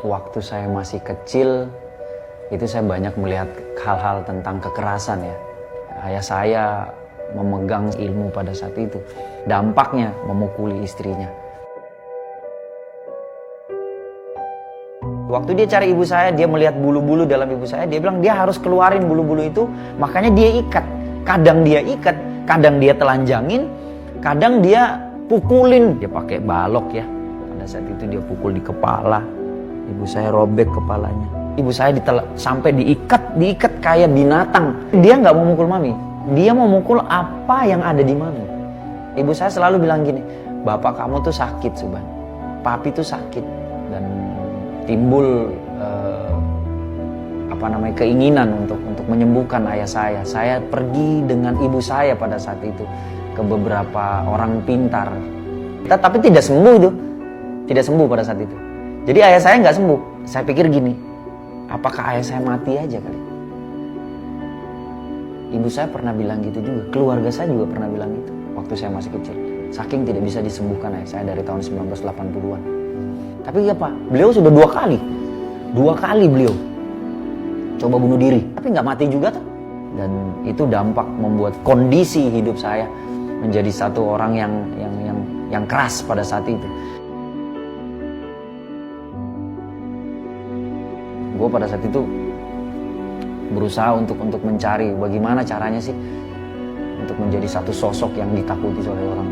waktu saya masih kecil, itu saya banyak melihat hal-hal tentang kekerasan ya. Ayah saya memegang ilmu pada saat itu. Dampaknya memukuli istrinya. Waktu dia cari ibu saya, dia melihat bulu-bulu dalam ibu saya. Dia bilang dia harus keluarin bulu-bulu itu. Makanya dia ikat. Kadang dia ikat, kadang dia telanjangin, kadang dia pukulin. Dia pakai balok ya. Pada saat itu dia pukul di kepala. Ibu saya robek kepalanya. Ibu saya sampai diikat kayak binatang. Dia nggak mau mukul mami. Dia mau mukul apa yang ada di mami. Ibu saya selalu bilang gini, bapak kamu tuh sakit, Suban. Papi tuh sakit. Dan timbul keinginan untuk menyembuhkan ayah saya. Saya pergi dengan ibu saya pada saat itu ke beberapa orang pintar. Tapi tidak sembuh itu. Tidak sembuh pada saat itu. Jadi ayah saya nggak sembuh. Saya pikir gini, apakah ayah saya mati aja kali? Ibu saya pernah bilang gitu juga. Keluarga saya juga pernah bilang gitu waktu saya masih kecil. Saking tidak bisa disembuhkan ayah saya dari tahun 1980-an. Tapi apa? Beliau sudah 2 kali. 2 kali beliau coba bunuh diri. Tapi nggak mati juga tuh. Dan itu dampak membuat kondisi hidup saya menjadi satu orang yang keras pada saat itu. Gue pada saat itu berusaha untuk mencari bagaimana caranya sih untuk menjadi satu sosok yang ditakuti oleh orang.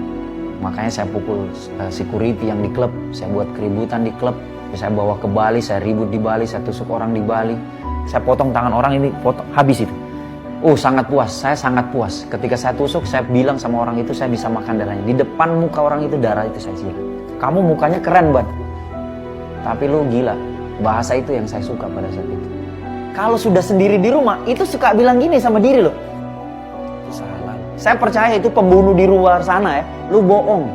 Makanya saya pukul security yang di klub, saya buat keributan di klub, saya bawa ke Bali, saya ribut di Bali, saya tusuk orang di Bali, saya potong tangan orang ini, habis itu. Sangat puas, saya sangat puas. Ketika saya tusuk, saya bilang sama orang itu saya bisa makan darahnya. Di depan muka orang itu darah itu saya siram. Kamu mukanya keren banget, tapi lu gila. Bahasa itu yang saya suka pada saat itu. Kalau sudah sendiri di rumah, itu suka bilang gini sama diri lo. Salah. Saya percaya itu pembunuh di luar sana ya. Lu bohong.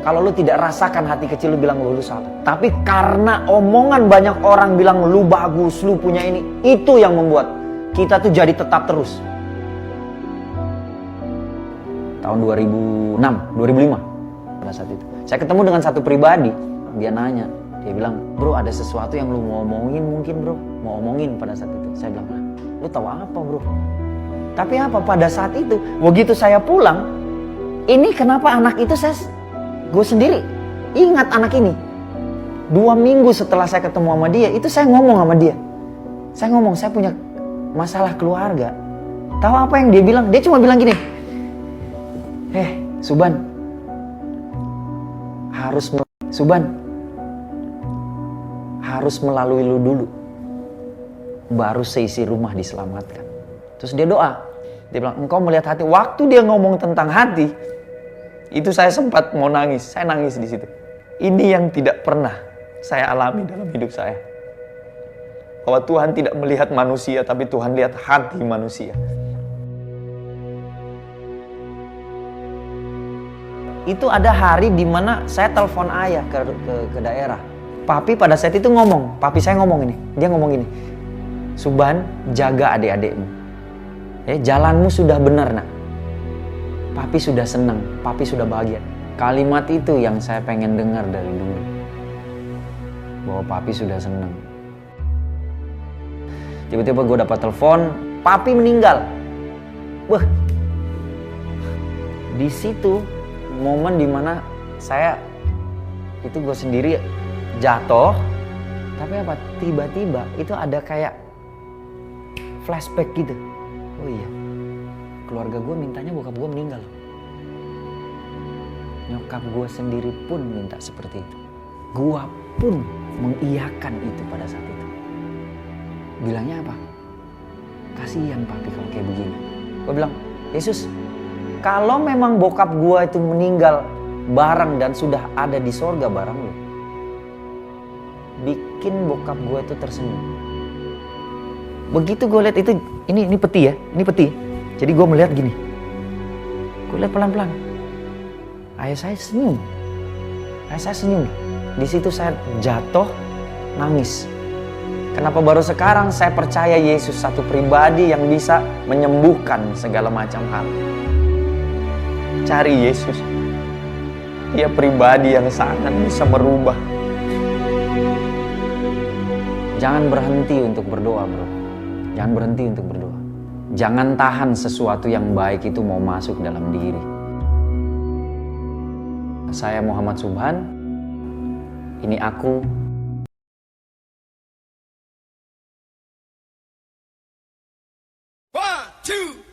Kalau lu tidak rasakan hati kecil lu bilang lu salah. Tapi karena omongan banyak orang bilang lu bagus, lu punya ini. Itu yang membuat kita tuh jadi tetap terus. Tahun 2006, 2005 pada saat itu. Saya ketemu dengan satu pribadi. Dia nanya. Dia bilang, bro ada sesuatu yang lu mau omongin mungkin bro. Mau omongin pada saat itu. Saya bilang, lu tahu apa bro? Tapi apa pada saat itu, begitu saya pulang, ini kenapa anak itu gue sendiri ingat anak ini. 2 minggu setelah saya ketemu sama dia, itu saya ngomong sama dia. Saya ngomong, saya punya masalah keluarga. Tahu apa yang dia bilang? Dia cuma bilang gini, Suban, harus melalui lu dulu, baru seisi rumah diselamatkan. Terus dia doa, dia bilang, engkau melihat hati. Waktu dia ngomong tentang hati, itu saya sempat mau nangis. Saya nangis di situ. Ini yang tidak pernah saya alami dalam hidup saya. Bahwa Tuhan tidak melihat manusia, tapi Tuhan lihat hati manusia. Itu ada hari di mana saya telepon ayah ke daerah. Papi pada saat itu ngomong, papi saya ngomong ini, dia ngomong gini, Suban, jaga adik-adikmu. Jalanmu sudah benar nak. Papi sudah senang, papi sudah bahagia. Kalimat itu yang saya pengen dengar dari dulu. Bahwa papi sudah senang. Tiba-tiba gue dapat telepon, papi meninggal. Wah, di situ momen dimana saya itu gue sendiri jatuh, tapi apa? Tiba-tiba itu ada kayak flashback gitu. Oh iya, keluarga gue mintanya bokap gue meninggal. Nyokap gue sendiri pun minta seperti itu. Gue pun mengiyakan itu pada saat itu. Bilangnya apa? Kasihan papi kalau kayak begini. Gue bilang, Yesus, kalau memang bokap gue itu meninggal bareng dan sudah ada di sorga bareng lu, bikin bokap gue itu tersenyum. Begitu gue lihat itu, ini peti ya, ini peti. Jadi gue melihat gini, gue lihat pelan-pelan. Ayah saya senyum, Di situ saya jatuh, nangis. Kenapa baru sekarang saya percaya Yesus satu pribadi yang bisa menyembuhkan segala macam hal. Cari Yesus. Dia pribadi yang sangat bisa merubah. Jangan berhenti untuk berdoa, bro. Jangan berhenti untuk berdoa. Jangan tahan sesuatu yang baik itu mau masuk dalam diri. Saya Muhammad Subhan. Ini aku. 1, 2